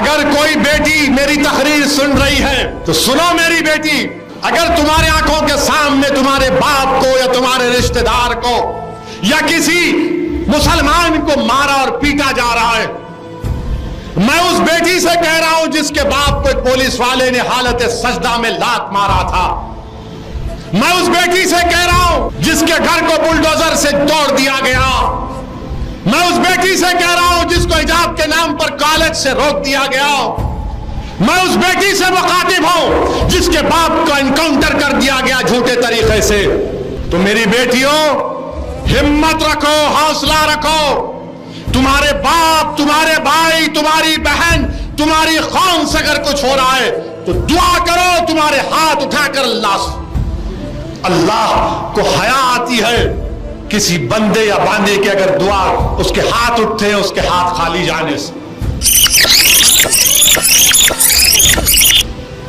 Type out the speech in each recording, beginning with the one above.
اگر کوئی بیٹی میری تقریر سن رہی ہے تو سنو میری بیٹی، اگر تمہارے آنکھوں کے سامنے تمہارے باپ کو یا تمہارے رشتہ دار کو یا کسی مسلمان کو مارا اور پیٹا جا رہا ہے، میں اس بیٹی سے کہہ رہا ہوں جس کے باپ کو ایک پولیس والے نے حالت سجدہ میں لات مارا تھا، میں اس بیٹی سے کہہ رہا ہوں جس کے گھر کو بلڈوزر سے توڑ دیا گیا، میں اس بیٹی سے کہہ رہا ہوں جس کو حجاب کے نام پر کالج سے روک دیا گیا، میں اس بیٹی سے مخاطب ہوں جس کے باپ کو انکاؤنٹر کر دیا گیا جھوٹے طریقے سے۔ تو میری بیٹیوں، ہمت رکھو، حوصلہ رکھو، تمہارے باپ، تمہارے بھائی، تمہاری بہن، تمہاری قوم سے اگر کچھ ہو رہا ہے تو دعا کرو، تمہارے ہاتھ اٹھا کر اللہ کو حیا آتی ہے کسی بندے یا باندے کی اگر دعا اس کے ہاتھ اٹھتے ہیں اس کے ہاتھ خالی جانے سے۔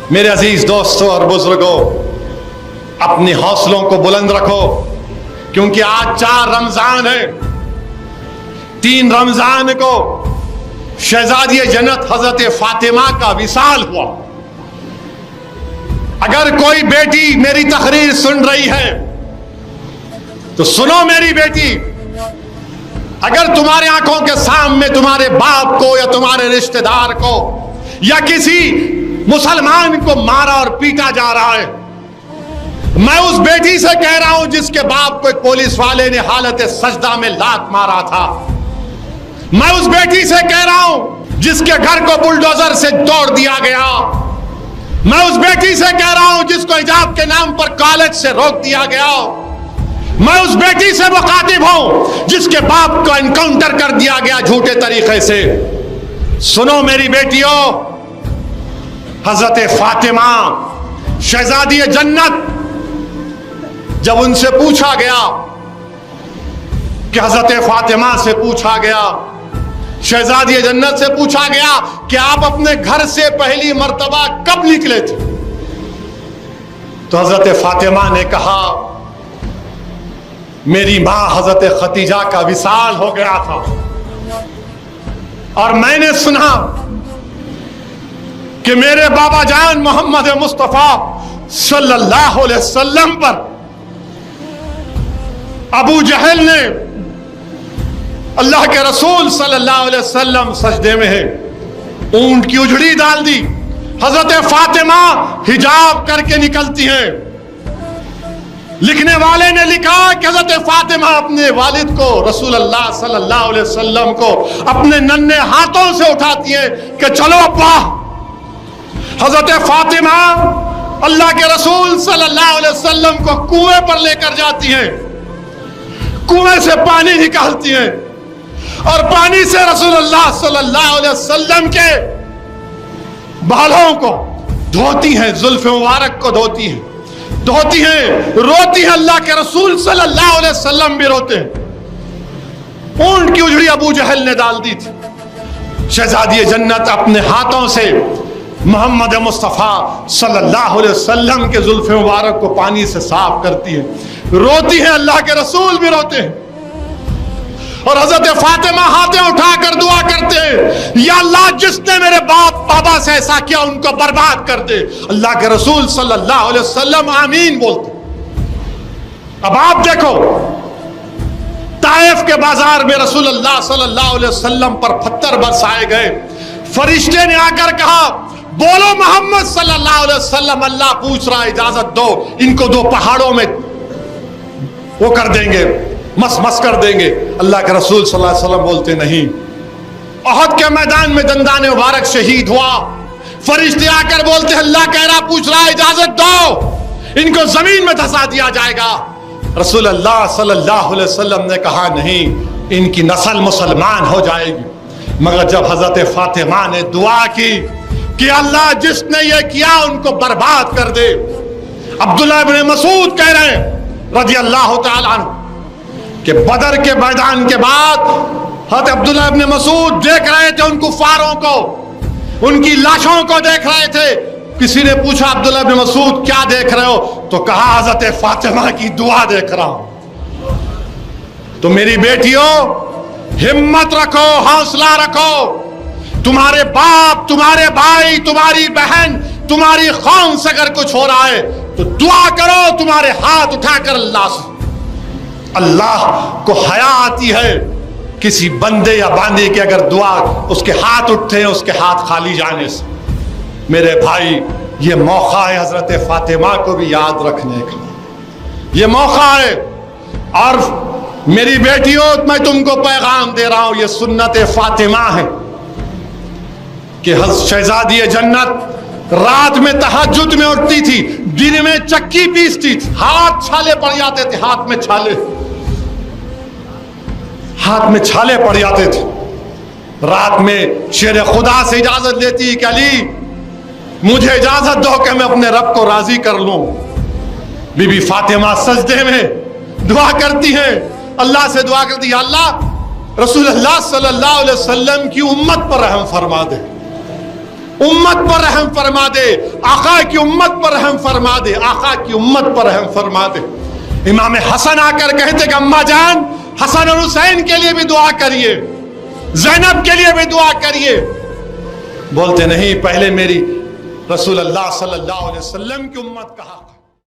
میرے عزیز دوستوں اور بزرگوں، اپنے حوصلوں کو بلند رکھو، کیونکہ آج 4 رمضان ہے۔ 3 رمضان کو شہزادی جنت حضرت فاطمہ کا وصال ہوا۔ اگر کوئی بیٹی میری تقریر سن رہی ہے تو سنو میری بیٹی، اگر تمہارے آنکھوں کے سامنے تمہارے باپ کو یا تمہارے رشتہ دار کو یا کسی مسلمان کو مارا اور پیٹا جا رہا ہے، میں اس بیٹی سے کہہ رہا ہوں جس کے باپ کو ایک پولیس والے نے حالت سجدہ میں لات مارا تھا، میں اس بیٹی سے کہہ رہا ہوں جس کے گھر کو بلڈوزر سے توڑ دیا گیا، میں اس بیٹی سے کہہ رہا ہوں جس کو حجاب کے نام پر کالج سے روک دیا گیا، میں اس بیٹی سے مخاطب ہوں جس کے باپ کو انکاؤنٹر کر دیا گیا جھوٹے طریقے سے۔ سنو میری بیٹیوں، حضرت فاطمہ شہزادی جنت، جب ان سے پوچھا گیا کہ حضرت فاطمہ سے پوچھا گیا، شہزادی جنت سے پوچھا گیا کہ آپ اپنے گھر سے پہلی مرتبہ کب نکلے تھے، تو حضرت فاطمہ نے کہا میری ماں حضرت خدیجہ کا وصال ہو گیا تھا اور میں نے سنا کہ میرے بابا جان محمد مصطفیٰ صلی اللہ علیہ وسلم پر ابو جہل نے اللہ کے رسول صلی اللہ علیہ وسلم سجدے میں ہے، اونٹ کی اجڑی ڈال دی، حضرت فاطمہ حجاب کر کے نکلتی ہیں۔ لکھنے والے نے لکھا کہ حضرت فاطمہ اپنے والد کو رسول اللہ صلی اللہ علیہ وسلم کو اپنے ننھے ہاتھوں سے اٹھاتی ہیں کہ چلو ابا۔ حضرت فاطمہ اللہ کے رسول صلی اللہ علیہ وسلم کو کنویں پر لے کر جاتی ہیں، کنویں سے پانی نکالتی ہیں اور پانی سے رسول اللہ صلی اللہ علیہ وسلم کے بالوں کو دھوتی ہیں، زلف مبارک کو دھوتی ہیں، روتی ہیں۔ اللہ کے رسول صلی اللہ علیہ وسلم بھی روتے ہیں۔ اونٹ کی اجڑی ابو جہل نے ڈال دی تھی، شہزادی جنت اپنے ہاتھوں سے محمد مصطفیٰ صلی اللہ علیہ وسلم کے زلف مبارک کو پانی سے صاف کرتی ہے، روتی ہیں، اللہ کے رسول بھی روتے ہیں۔ اور حضرت فاطمہ ہاتھیں اٹھا کر دعا کرتے ہیں، یا اللہ جس نے میرے باپ بابا سے ایسا کیا ان کو برباد کر دے۔ اللہ کے رسول صلی اللہ علیہ وسلم آمین بولتے۔ اب آپ دیکھو، طائف کے بازار میں رسول اللہ صلی اللہ علیہ وسلم پر پتھر برسائے گئے، فرشتے نے آ کر کہا بولو محمد صلی اللہ علیہ وسلم اللہ پوچھ رہا ہے، اجازت دو، ان کو 2 پہاڑوں میں وہ کر دیں گے، مس کر دیں گے۔ اللہ کے رسول صلی اللہ علیہ وسلم بولتے نہیں۔ احد کے میدان میں دندان مبارک شہید ہوا، فرشتے آ کر بولتے اللہ کہہ رہا پوچھ رہا ہے، اجازت دو، ان کو زمین میں دھسا دیا جائے گا۔ رسول اللہ صلی اللہ علیہ وسلم نے کہا نہیں، ان کی نسل مسلمان ہو جائے گی۔ مگر جب حضرت فاطمہ نے دعا کی کہ اللہ جس نے یہ کیا ان کو برباد کر دے۔ عبداللہ ابن مسعود کہہ رہے ہیں رضی اللہ تعالیٰ عنہ کہ بدر کے میدان کے بعد حضرت عبداللہ ابن مسعود دیکھ رہے تھے ان کفاروں کو، ان کی لاشوں کو دیکھ رہے تھے۔ کسی نے پوچھا عبداللہ ابن مسعود کیا دیکھ رہے ہو؟ تو کہا حضرت فاطمہ کی دعا دیکھ رہا ہوں۔ تو میری بیٹیوں ہمت رکھو، حوصلہ رکھو، تمہارے باپ، تمہارے بھائی، تمہاری بہن، تمہاری قوم سے اگر کچھ ہو رہا ہے تو دعا کرو، تمہارے ہاتھ اٹھا کر اللہ سے۔ اللہ کو حیا آتی ہے کسی بندے یا باندے کی اگر دعا اس کے ہاتھ اٹھتے ہیں اس کے ہاتھ خالی جانے سے۔ میرے بھائی، یہ موقع ہے حضرت فاطمہ کو بھی یاد رکھنے کا، یہ موقع ہے۔ اور میری بیٹیوں، میں تم کو پیغام دے رہا ہوں، یہ سنت فاطمہ ہے کہ شہزادی جنت رات میں تہجد میں اٹھتی تھی، دن میں چکی پیستی تھی، ہاتھ چھالے پڑ جاتے تھے، ہاتھ میں چھالے پڑ جاتے تھے۔ رات میں شیر خدا سے اجازت لیتی کہ علی مجھے اجازت دو کہ میں اپنے رب کو راضی کر لوں۔ بی بی فاطمہ سجدے میں دعا کرتی ہیں، اللہ سے دعا کرتی ہے، اللہ رسول اللہ صلی اللہ علیہ وسلم کی امت پر رحم فرما دے، امت پر رحم فرما دے، آقا کی امت پر رحم فرما دے، آقا کی امت پر رحم فرما دے۔ امام حسن آ کر کہتے کہ اماں جان حسن اور حسین کے لیے بھی دعا کریے، زینب کے لیے بھی دعا کریے۔ بولتے نہیں، پہلے میری رسول اللہ صلی اللہ علیہ وسلم کی امت کا حق ہے۔